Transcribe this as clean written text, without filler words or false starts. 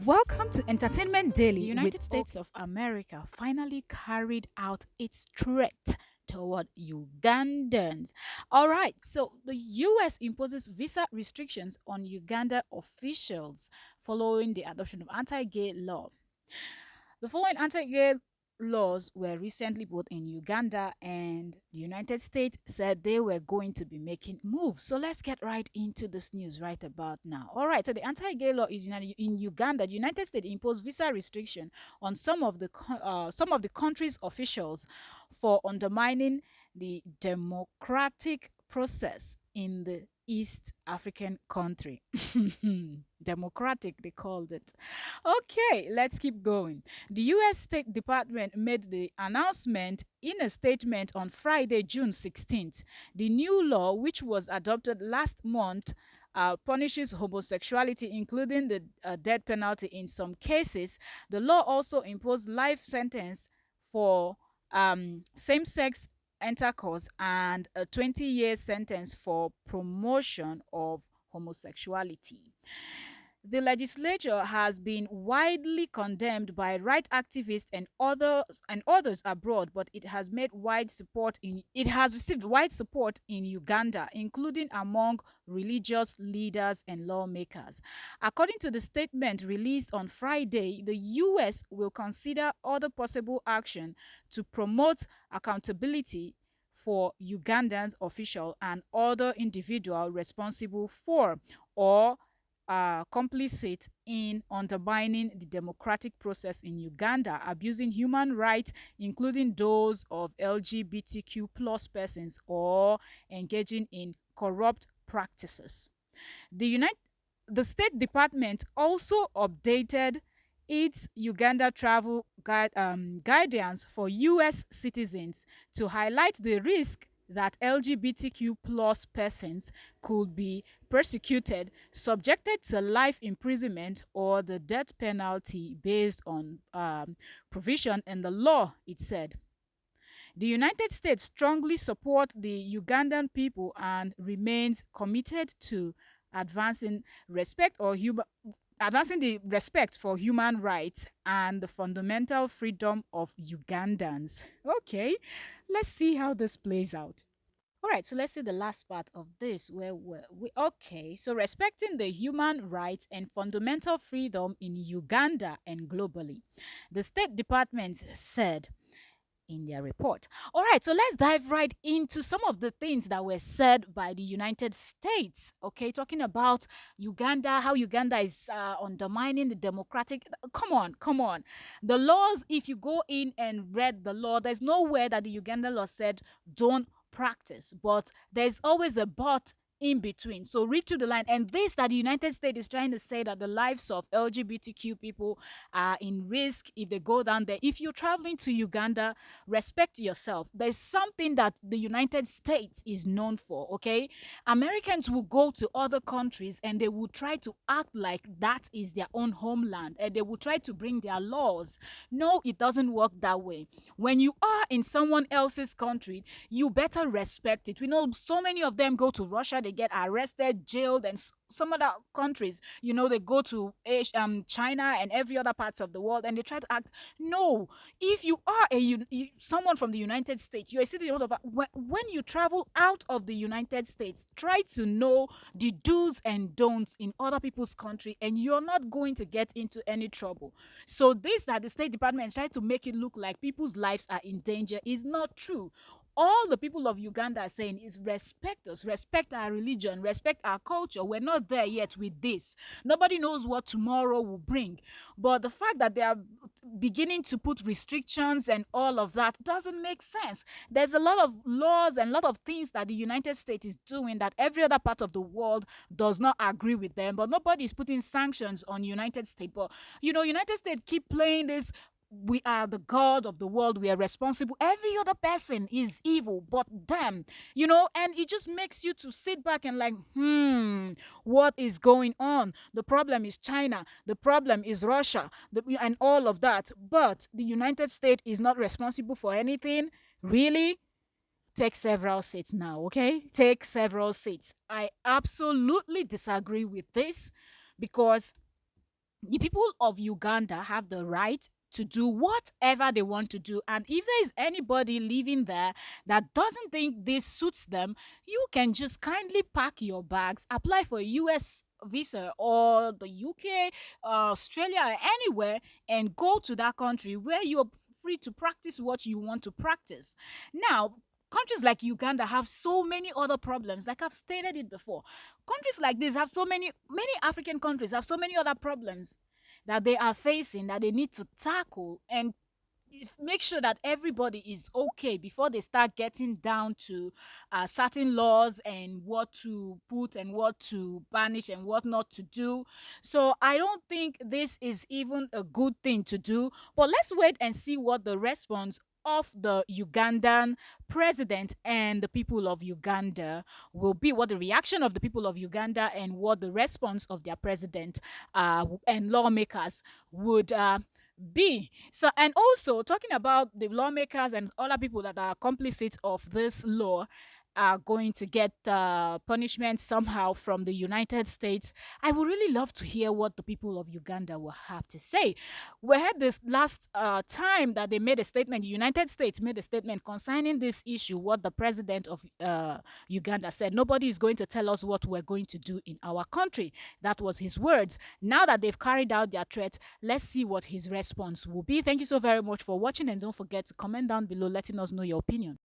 Welcome to Entertainment Daily. The United States of America finally carried out its threat toward Ugandans. All right, so the US imposes visa restrictions on Uganda officials following the adoption of anti-gay law. The following anti-gay laws were recently both in Uganda and the United States said they were going to be making moves. So let's get right into this news right about now. All right, so the anti-gay law is in Uganda. The United States imposed visa restriction on some of the country's officials for undermining the democratic process in the East African country. Democratic, they called it. Okay, let's keep going. The U.S. State Department made the announcement in a statement on Friday, June 16th. The new law, which was adopted last month, punishes homosexuality, including the death penalty in some cases. The law also imposed life sentence for same-sex intercourse and a 20-year sentence for promotion of homosexuality. The legislature has been widely condemned by right activists and others abroad, but it has received wide support in Uganda, including among religious leaders and lawmakers. According to the statement released on Friday, the US will consider other possible action to promote accountability for Ugandan official and other individual responsible for or complicit in undermining the democratic process in Uganda, abusing human rights, including those of LGBTQ plus persons, or engaging in corrupt practices. The United the State Department also updated its Uganda travel guidance for U.S. citizens to highlight the risk that LGBTQ plus persons could be persecuted, subjected to life imprisonment or the death penalty based on provision in the law, it said. The United States strongly supports the Ugandan people and remains committed to advancing advancing the respect for human rights and the fundamental freedom of Ugandans. Okay, let's see how this plays out. All right, so let's see the last part of this where okay, so respecting the human rights and fundamental freedom in Uganda and globally. The State Department said in their report. All right, so let's dive right into some of the things that were said by the United States. Okay, talking about Uganda, how Uganda is undermining the democratic. Come on, come on. The laws, if you go in and read the law, there's nowhere that the Uganda law said don't practice, but there's always a but in between. So read through the line. And this that the United States is trying to say that the lives of LGBTQ people are in risk if they go down there. If you're traveling to Uganda, respect yourself. There's something that the United States is known for, okay? Americans will go to other countries and they will try to act like that is their own homeland and they will try to bring their laws. No, it doesn't work that way. When you are in someone else's country, you better respect it. We know so many of them go to Russia, they get arrested, jailed, and some other countries, they go to China and every other parts of the world and they try to act. No, if you are someone from the United States, you're a citizen of when you travel out of the United States, try to know the do's and don'ts in other people's country and you're not going to get into any trouble. So this that the State Department is trying to make it look like people's lives are in danger is not true. All the people of Uganda are saying is respect us, respect our religion, respect our culture. We're not there yet with this. Nobody knows what tomorrow will bring. But the fact that they are beginning to put restrictions and all of that doesn't make sense. There's a lot of laws and a lot of things that the United States is doing that every other part of the world does not agree with them. But nobody is putting sanctions on United States. But United States keep playing this we are the God of the world, we are responsible. Every other person is evil but them, and it just makes you to sit back and like, what is going on? The problem is China, the problem is Russia, and all of that. But the United States is not responsible for anything. Really? Take several seats now, okay? Take several seats. I absolutely disagree with this because the people of Uganda have the right to do whatever they want to do. And if there is anybody living there that doesn't think this suits them, you can just kindly pack your bags, apply for a US visa or the UK, Australia, anywhere, and go to that country where you're free to practice what you want to practice. Now, countries like Uganda have so many other problems. Like I've stated it before, countries like this have so many African countries have so many other problems that they are facing that they need to tackle, and make sure that everybody is okay before they start getting down to certain laws and what to put and what to banish and what not to do. So I don't think this is even a good thing to do. But let's wait and see what the response of the Ugandan president and the people of Uganda will be, what the reaction of the people of Uganda and what the response of their president and lawmakers would be. So, and also talking about the lawmakers and other people that are complicit of this law are going to get punishment somehow from the United States. I would really love to hear what the people of Uganda will have to say. We had this last time that they made a statement, the United States made a statement concerning this issue, what the president of Uganda said: nobody is going to tell us what we're going to do in our country. That was his words. Now that they've carried out their threat, let's see what his response will be. Thank you so very much for watching, and don't forget to comment down below letting us know your opinion.